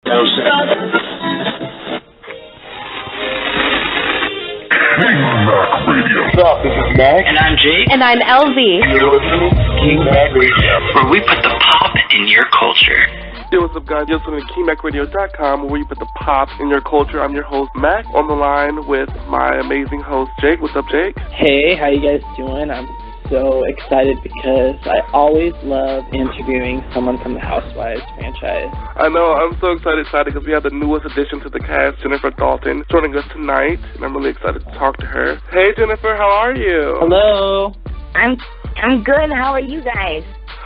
What's up? This is Mac. And I'm Jake. And I'm LV. You're listening to King Mac Radio, where we put the pop in your culture. Yo, what's up, guys? You're listening to KingMacRadio.com, where you put the pop in your culture. I'm your host, Mac, on the line with my amazing host, Jake. What's up, Jake? Hey, how you guys doing? I'm so excited because I always love interviewing someone from the Housewives franchise. I know. I'm so excited because we have the newest addition to the cast, Jennifer Dalton, joining us tonight, and I'm really excited to talk to her. Hey, Jennifer, how are you? Hello. I'm good. How are you guys?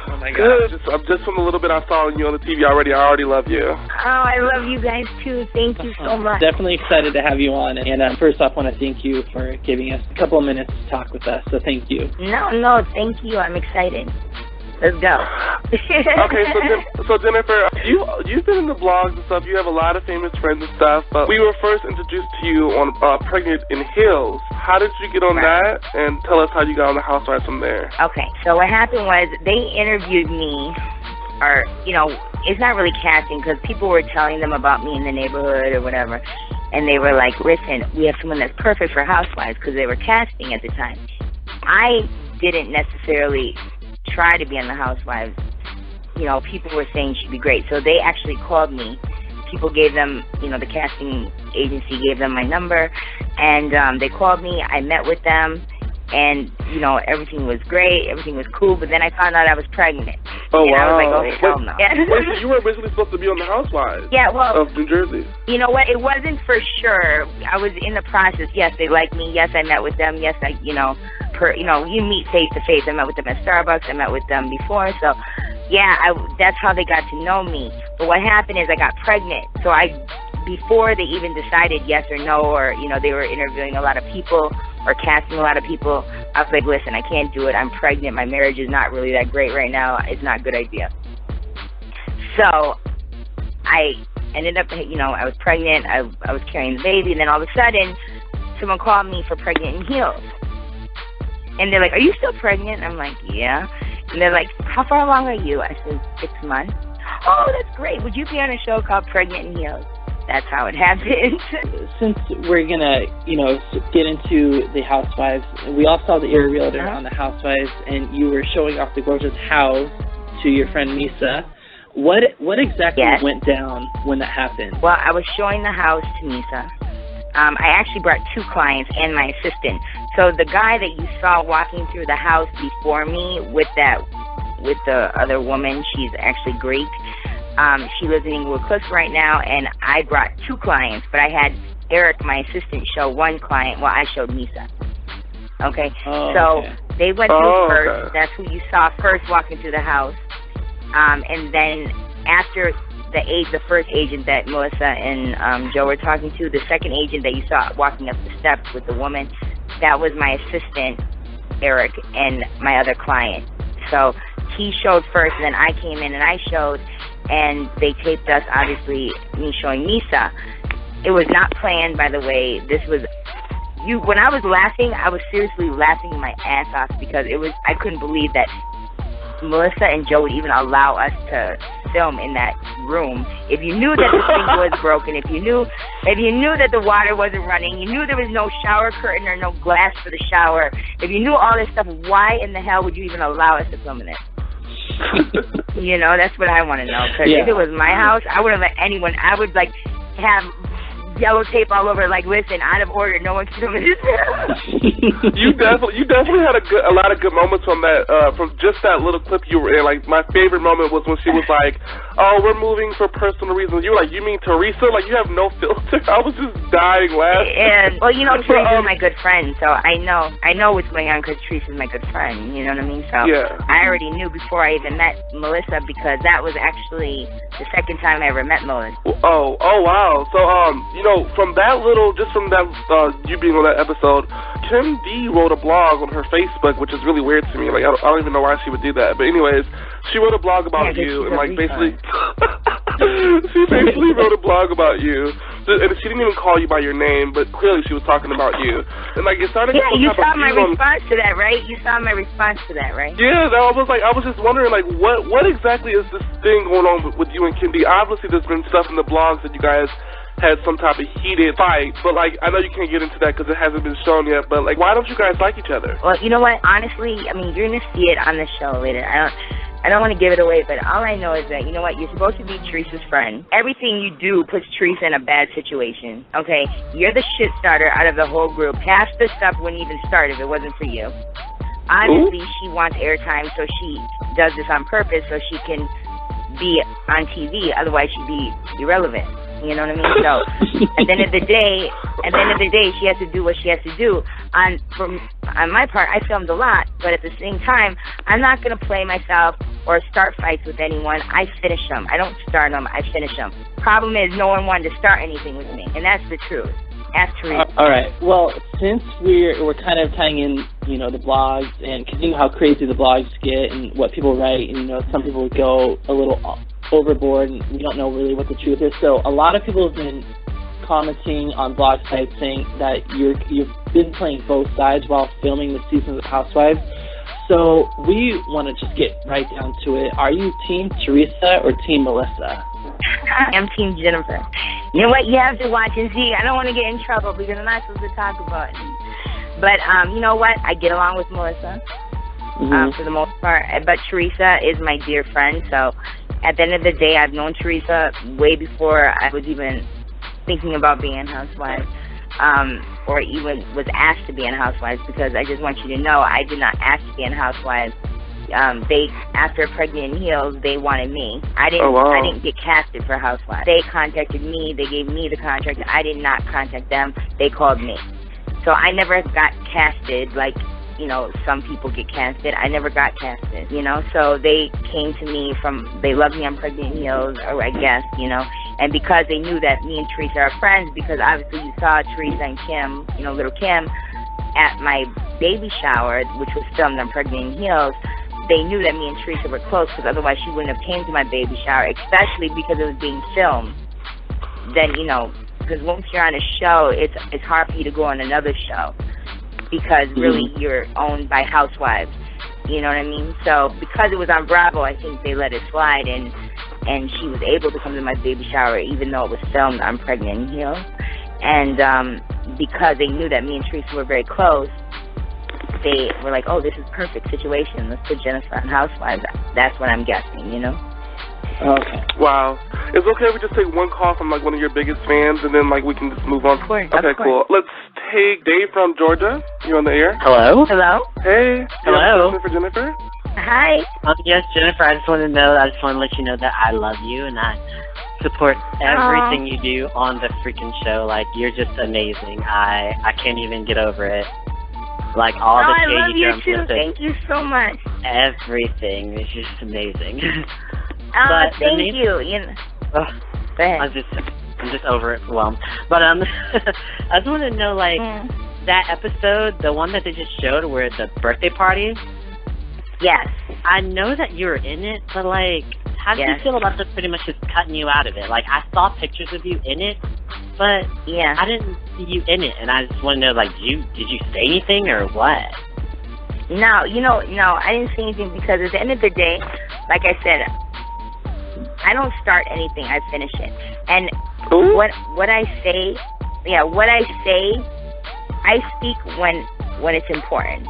Oh my God. Just from the little bit I saw you on the TV already, I already love you. Oh, I love you guys too. Thank you so much. Definitely excited to have you on. And first off, I want to thank you for giving us a couple of minutes to talk with us. So thank you. No, thank you. I'm excited. Let's go. Okay, so Jennifer, you've been in the blogs and stuff. You have a lot of famous friends and stuff. But we were first introduced to you on Pregnant in Heels. How did you get on that? And tell us how you got on the Housewives from there. Okay, so what happened was they interviewed me, or, it's not really casting because people were telling them about me in the neighborhood or whatever. And they were like, listen, we have someone that's perfect for Housewives because they were casting at the time. I didn't necessarily try to be on the Housewives. People were saying she'd be great. So they actually called me. People gave them, the casting agency gave them my number, and they called me. I met with them, and, everything was great. Everything was cool, but then I found out I was pregnant. Oh, and wow. I was like, oh, hell no. Wait, so you were originally supposed to be on the Housewives of New Jersey. You know what? It wasn't for sure. I was in the process. Yes, they liked me. Yes, I met with them. Yes, you meet face to face. I met with them at Starbucks. I met with them before. So, yeah, that's how they got to know me. But what happened is I got pregnant. So before they even decided yes or no, or, they were interviewing a lot of people or casting a lot of people, I was like, listen, I can't do it. I'm pregnant. My marriage is not really that great right now. It's not a good idea. So I ended up, I was pregnant. I was carrying the baby. And then all of a sudden, someone called me for Pregnant in Heels. And they're like, are you still pregnant? I'm like, yeah. And they're like, how far along are you? I said, 6 months. Oh, that's great. Would you be on a show called Pregnant in Heels? That's how it happened. Since we're going to, get into the Housewives, we all saw that you're a realtor on the Housewives, and you were showing off the gorgeous house to your friend Misa. What exactly went down when that happened? Well, I was showing the house to Misa. I actually brought 2 clients and my assistant. So the guy that you saw walking through the house before me with the other woman, she's actually Greek. She lives in Inglewood Cliffs right now, and I brought 2 clients, but I had Eric, my assistant, show 1 client while I showed Misa. Okay? They went through first. Okay. That's who you saw first walking through the house. And then after the first agent that Melissa and Joe were talking to, the second agent that you saw walking up the steps with the woman, that was my assistant, Eric, and my other client. So he showed first, and then I came in and I showed, and they taped us, obviously, me showing Misa. It was not planned, by the way. This was, when I was laughing, I was seriously laughing my ass off because I couldn't believe that Melissa and Joe would even allow us to film in that room. If you knew that the sink was broken, if you knew that the water wasn't running, you knew there was no shower curtain or no glass for the shower, if you knew all this stuff, why in the hell would you even allow us to film in it? That's what I want to know. Because if it was my house, I wouldn't let anyone. I would have yellow tape all over, listen, out of order, no one can film in this house. You definitely had a lot of good moments from that, from just that little clip you were in. My favorite moment was when she was like, oh, we're moving for personal reasons. You were like, you mean Teresa? You have no filter? I was just dying laughing. And, Teresa's my good friend, so I know what's going on because Teresa's my good friend, you know what I mean? So I already knew before I even met Melissa because that was actually the second time I ever met Melissa. Oh, wow. So, from that you being on that episode, Kim D wrote a blog on her Facebook, which is really weird to me. I don't even know why she would do that. But anyways, she wrote a blog about you, and basically, she basically wrote a blog about you, and she didn't even call you by your name, but clearly she was talking about you. And like, it started. Yeah, you saw my response to that, right? You saw my response to that, right? Yeah, I was just wondering, like, what exactly is this thing going on with you and Kim D? Obviously, there's been stuff in the blogs that you guys had some type of heated fight, but like, I know you can't get into that because it hasn't been shown yet, but like, why don't you guys like each other? Well, you know what? Honestly, I mean, you're gonna see it on the show later. I don't want to give it away, but all I know is that, you know what, you're supposed to be Teresa's friend. Everything you do puts Teresa in a bad situation, okay? You're the shit starter out of the whole group. Half the stuff wouldn't even start if it wasn't for you. Obviously, she wants airtime, so she does this on purpose so she can be on TV. Otherwise, she'd be irrelevant. You know what I mean? So, at the end of the day, she has to do what she has to do. On my part, I filmed a lot, but at the same time, I'm not going to play myself or start fights with anyone. I finish them. I don't start them. I finish them. Problem is, no one wanted to start anything with me, and that's the truth. Ask Teresa. All right. Well, since we're kind of tying in, you know, the blogs, and because you know how crazy the blogs get and what people write, and you know, some people go a little overboard, and we don't know really what the truth is. So a lot of people have been commenting on blog sites saying that you've been playing both sides while filming the seasons of Housewives. So we want to just get right down to it. Are you Team Teresa or Team Melissa? I'm Team Jennifer. You know what? You have to watch and see. I don't want to get in trouble because I'm not supposed to talk about it. But you know what? I get along with Melissa for the most part. But Teresa is my dear friend. So at the end of the day, I've known Teresa way before I was even thinking about being in Housewives, or even was asked to be in Housewives, because I just want you to know I did not ask to be in Housewives. They, after Pregnant in Heels, they wanted me. I didn't get casted for Housewives. They contacted me. They gave me the contract. I did not contact them. They called me. So I never got casted like, you know, some people get casted. I never got casted, you know. So they came to me they loved me on Pregnant in Heels, or I guess, you know. And because they knew that me and Teresa are friends, because obviously you saw Teresa and Kim, you know, little Kim, at my baby shower, which was filmed on Pregnant in Heels, they knew that me and Teresa were close, because otherwise she wouldn't have came to my baby shower, especially because it was being filmed. Then, you know, because once you're on a show, it's hard for you to go on another show, because really you're owned by Housewives. You know what I mean? So because it was on Bravo, I think they let it slide, and she was able to come to my baby shower even though it was filmed on Pregnant in Heels. And because they knew that me and Teresa were very close, they were like, oh, this is perfect situation. Let's put Jennifer on Housewives. That's what I'm guessing, you know? Okay. Wow. Is it okay if we just take one call from, like, one of your biggest fans, and then, like, we can just move on? Of course. Okay, cool. Let's take Dave from Georgia. You on the air? Hello? Hello? Hey. Hello? For Jennifer? Hi. Yes, Jennifer, I just want to let you know that I love you, and I support everything you do on the freaking show. Like, you're just amazing. I can't even get over it. Like, all the I love you jumps too. with it. Thank you so much. Everything is just amazing. Thank you. You know. Go ahead. I'm just overwhelmed. But I just want to know, like, that episode, the one that they just showed, where the birthday party. Yes. I know that you were in it, but, like, how did you feel about them pretty much just cutting you out of it? Like, I saw pictures of you in it, but I didn't see you in it, and I just want to know, like, did you say anything or what? No, I didn't say anything, because at the end of the day, like I said, I don't start anything, I finish it. And what I say, I speak when it's important.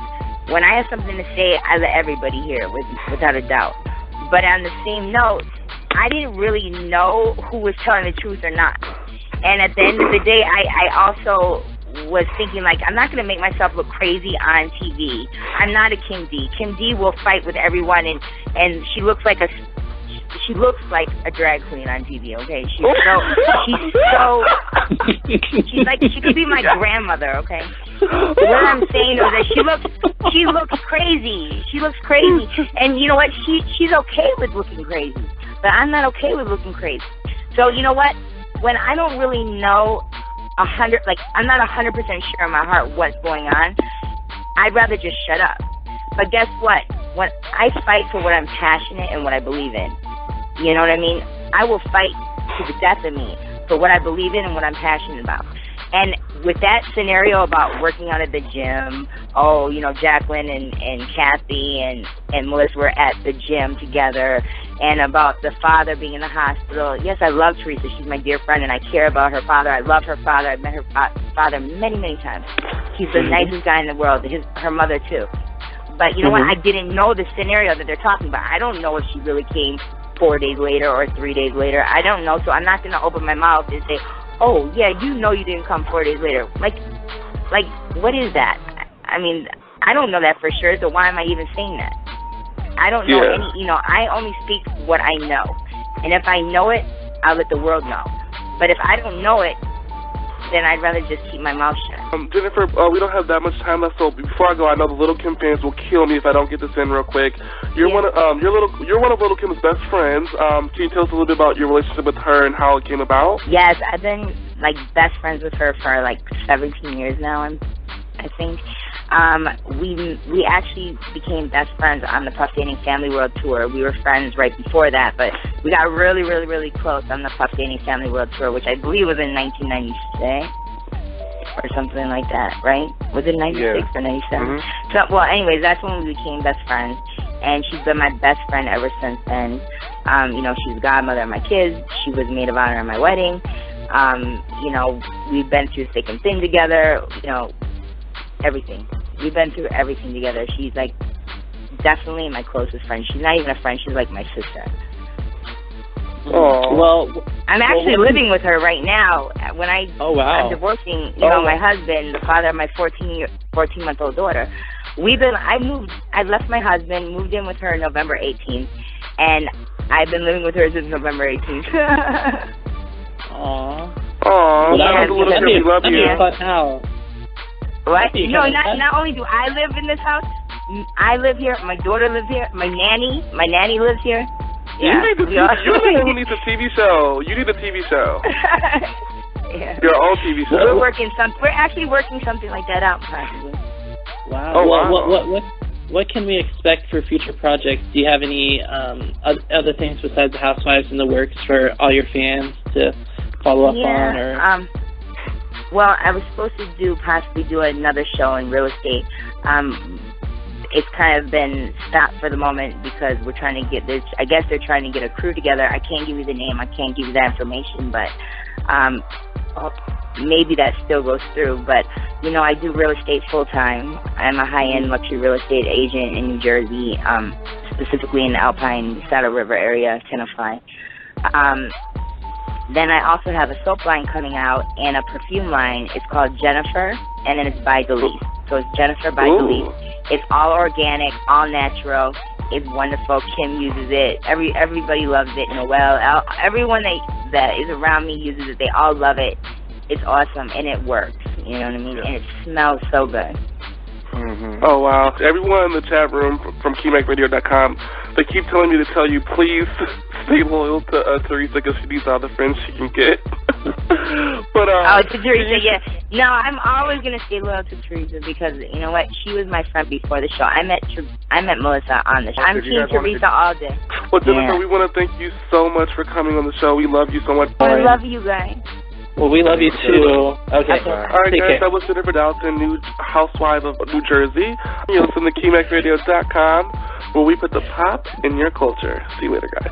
When I have something to say, I let everybody hear it without a doubt. But on the same note, I didn't really know who was telling the truth or not. And at the end of the day, I also was thinking, like, I'm not going to make myself look crazy on TV. I'm not a Kim D. Kim D will fight with everyone, and she looks like a drag queen on TV, okay? She's like, she could be my grandmother, okay? What I'm saying is that she looks crazy. She looks crazy. And you know what? She's okay with looking crazy. But I'm not okay with looking crazy. So you know what? When I don't really know I'm not 100% sure in my heart what's going on, I'd rather just shut up. But guess what? When I fight for what I'm passionate and what I believe in, you know what I mean? I will fight to the death of me for what I believe in and what I'm passionate about. And with that scenario about working out at the gym, Jacqueline and Kathy and Melissa were at the gym together, and about the father being in the hospital. Yes, I love Teresa. She's my dear friend, and I care about her father. I love her father. I've met her father many, many times. He's the nicest guy in the world. Her mother, too. But you know what? I didn't know the scenario that they're talking about. I don't know if she really came 4 days later or 3 days later. I don't know, so I'm not going to open my mouth and say, oh, yeah, you didn't come 4 days later. Like, what is that? I mean, I don't know that for sure, so why am I even saying that? I don't know I only speak what I know. And if I know it, I'll let the world know. But if I don't know it, then I'd rather just keep my mouth shut. Jennifer, we don't have that much time left, so before I go, I know the Little Kim fans will kill me if I don't get this in real quick. You're one of Little Kim's best friends. Can you tell us a little bit about your relationship with her and how it came about? Yes, I've been best friends with her for 17 years now, I think. We actually became best friends on the Puff Dating Family World Tour. We were friends right before that, but we got really, really, really close on the Puff Dating Family World Tour, which I believe was in 1996 or something like that, right? Was it 96 or 97? So, well, anyways, that's when we became best friends, and she's been my best friend ever since then. She's the godmother of my kids. She was maid of honor at my wedding. We've been through thick and thin together, everything. We've been through everything together. She's definitely my closest friend. She's not even a friend. She's like my sister. Oh. Well, I'm actually living with her right now. When I'm divorcing, my husband, the father of my 14-month-old daughter. I left my husband, moved in with her November 18th, and I've been living with her since November 18th. Aww. That'd be a fun house. What? No, not only do I live in this house, I live here, my daughter lives here, my nanny lives here. Yeah. You're the one who needs a TV show. You need a TV show. Yeah. Your own TV show. We're actually working something like that out, possibly. Wow. Oh, wow. What can we expect for future projects? Do you have any other things besides the Housewives in the works for all your fans to follow up on? Or? Well, I was supposed to possibly do another show in real estate. It's kind of been stopped for the moment because we're trying to get this. I guess they're trying to get a crew together. I can't give you the name. I can't give you that information, but maybe that still goes through. But, I do real estate full-time. I'm a high-end luxury real estate agent in New Jersey, specifically in the Alpine Saddle River area, Tenafly. Then I also have a soap line coming out and a perfume line. It's called Jennifer, and then it's by Delise. So it's Jennifer by Delise. It's all organic, all natural. It's wonderful. Kim uses it. Everybody loves it. Noelle, everyone that is around me uses it. They all love it. It's awesome, and it works. You know what I mean? And it smells so good. Oh, wow. Everyone in the chat room from KeyMacRadio.com, they keep telling me to tell you, please stay loyal to Teresa because she needs all the friends she can get. But to Teresa, yeah. No, I'm always going to stay loyal to Teresa because, you know what, she was my friend before the show. I met Melissa on the show. I'm Team Teresa all day. Well, Jennifer, we want to thank you so much for coming on the show. We love you so much. I love you guys. Well, we love you too. Okay. All right, guys, that was Jennifer Dalton, new housewife of New Jersey. You listen to KeyMacRadio.com, where we put the pop in your culture. See you later, guys.